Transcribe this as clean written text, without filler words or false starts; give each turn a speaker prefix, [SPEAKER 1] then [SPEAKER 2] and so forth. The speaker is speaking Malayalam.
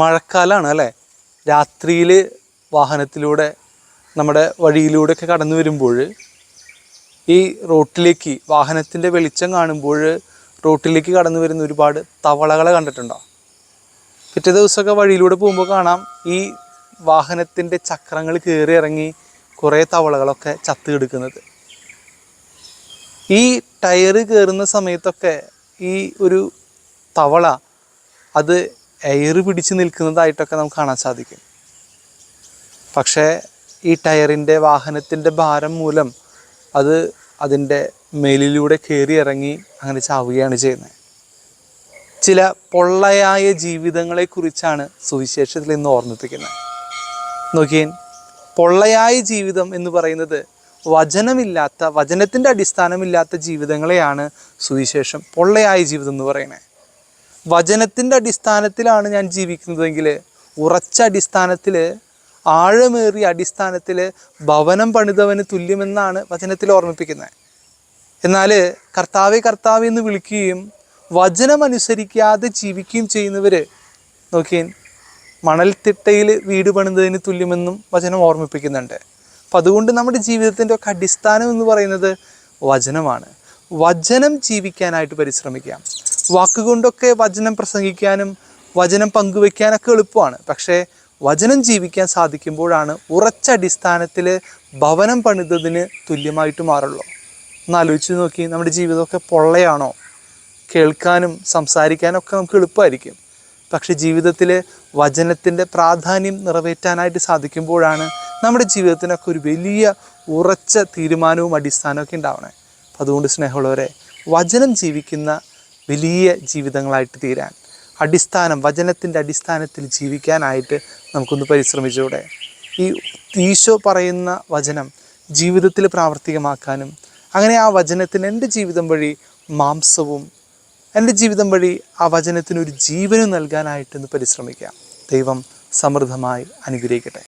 [SPEAKER 1] മഴക്കാലമാണ് അല്ലേ? രാത്രിയിൽ വാഹനത്തിലൂടെ നമ്മുടെ വഴിയിലൂടെയൊക്കെ കടന്നു വരുമ്പോൾ ഈ റോട്ടിലേക്ക് വാഹനത്തിൻ്റെ വെളിച്ചം കാണുമ്പോൾ റോട്ടിലേക്ക് കടന്നു വരുന്ന ഒരുപാട് തവളകളെ കണ്ടിട്ടുണ്ടോ? പിറ്റേ ദിവസമൊക്കെ വഴിയിലൂടെ പോകുമ്പോൾ കാണാം ഈ വാഹനത്തിൻ്റെ ചക്രങ്ങൾ കയറി ഇറങ്ങി കുറേ തവളകളൊക്കെ ചത്ത് കിടക്കുന്നത്. ഈ ടയറ് കയറുന്ന സമയത്തൊക്കെ ഈ ഒരു തവള അത് എയർ പിടിച്ച് നിൽക്കുന്നതായിട്ടൊക്കെ നമുക്ക് കാണാൻ സാധിക്കും. പക്ഷേ ഈ ടയറിൻ്റെ വാഹനത്തിൻ്റെ ഭാരം മൂലം അത് അതിൻ്റെ മേലിലൂടെ കയറി ഇറങ്ങി അങ്ങനെ ചാവുകയാണ് ചെയ്യുന്നത്. ചില പൊള്ളയായ ജീവിതങ്ങളെക്കുറിച്ചാണ് സുവിശേഷത്തിൽ ഇന്ന് ഓർമ്മിപ്പിക്കുന്നത്. നോക്കിയേ, പൊള്ളയായ ജീവിതം എന്ന് പറയുന്നത് വചനത്തിൻ്റെ അടിസ്ഥാനമില്ലാത്ത ജീവിതങ്ങളെയാണ് സുവിശേഷം പൊള്ളയായ ജീവിതം എന്ന് പറയുന്നത്. വചനത്തിൻ്റെ അടിസ്ഥാനത്തിലാണ് ഞാൻ ജീവിക്കുന്നതെങ്കിൽ, ഉറച്ച അടിസ്ഥാനത്തിൽ, ആഴമേറിയ അടിസ്ഥാനത്തിൽ ഭവനം പണിതവന് തുല്യമെന്നാണ് വചനത്തിൽ ഓർമ്മിപ്പിക്കുന്നത്. എന്നാൽ കർത്താവെ കർത്താവെ എന്ന് വിളിക്കുകയും വചനമനുസരിക്കാതെ ജീവിക്കുകയും ചെയ്യുന്നവർ നോക്കിയേ, മണൽത്തിട്ടയിൽ വീട് പണിതതിന് തുല്യമെന്നും വചനം ഓർമ്മിപ്പിക്കുന്നുണ്ട്. അപ്പം അതുകൊണ്ട് നമ്മുടെ ജീവിതത്തിൻ്റെ ഒക്കെ അടിസ്ഥാനം എന്ന് പറയുന്നത് വചനമാണ്. വചനം ജീവിക്കാനായിട്ട് പരിശ്രമിക്കാം. വാക്കുകൊണ്ടൊക്കെ വചനം പ്രസംഗിക്കാനും വചനം പങ്കുവെക്കാനൊക്കെ എളുപ്പമാണ്. പക്ഷേ വചനം ജീവിക്കാൻ സാധിക്കുമ്പോഴാണ് ഉറച്ച അടിസ്ഥാനത്തിൽ ഭവനം പണിതതിന് തുല്യമായിട്ട് മാറുള്ളൂ. ഒന്ന് ആലോചിച്ച് നോക്കി, നമ്മുടെ ജീവിതമൊക്കെ പൊള്ളയാണോ? കേൾക്കാനും സംസാരിക്കാനും ഒക്കെ നമുക്ക് എളുപ്പമായിരിക്കും. പക്ഷേ ജീവിതത്തിൽ വചനത്തിൻ്റെ പ്രാധാന്യം നിറവേറ്റാനായിട്ട് സാധിക്കുമ്പോഴാണ് നമ്മുടെ ജീവിതത്തിനൊക്കെ ഒരു വലിയ ഉറച്ച തീരുമാനവും അടിസ്ഥാനമൊക്കെ ഉണ്ടാവണേ. അപ്പം അതുകൊണ്ട് സ്നേഹമുള്ളവരെ, വചനം ജീവിക്കുന്ന വലിയ ജീവിതങ്ങളായിട്ട് തീരാൻ വചനത്തിൻ്റെ അടിസ്ഥാനത്തിൽ ജീവിക്കാനായിട്ട് നമുക്കൊന്ന് പരിശ്രമിച്ചൂടെ? ഈ ഈശോ പറയുന്ന വചനം ജീവിതത്തിൽ പ്രാവർത്തികമാക്കാനും അങ്ങനെ ആ വചനത്തിന് എൻ്റെ ജീവിതം വഴി മാംസവും എൻ്റെ ജീവിതം വഴി ആ വചനത്തിനൊരു ജീവനും നൽകാനായിട്ടൊന്ന് പരിശ്രമിക്കാം. ദൈവം സമൃദ്ധമായി അനുഗ്രഹിക്കട്ടെ.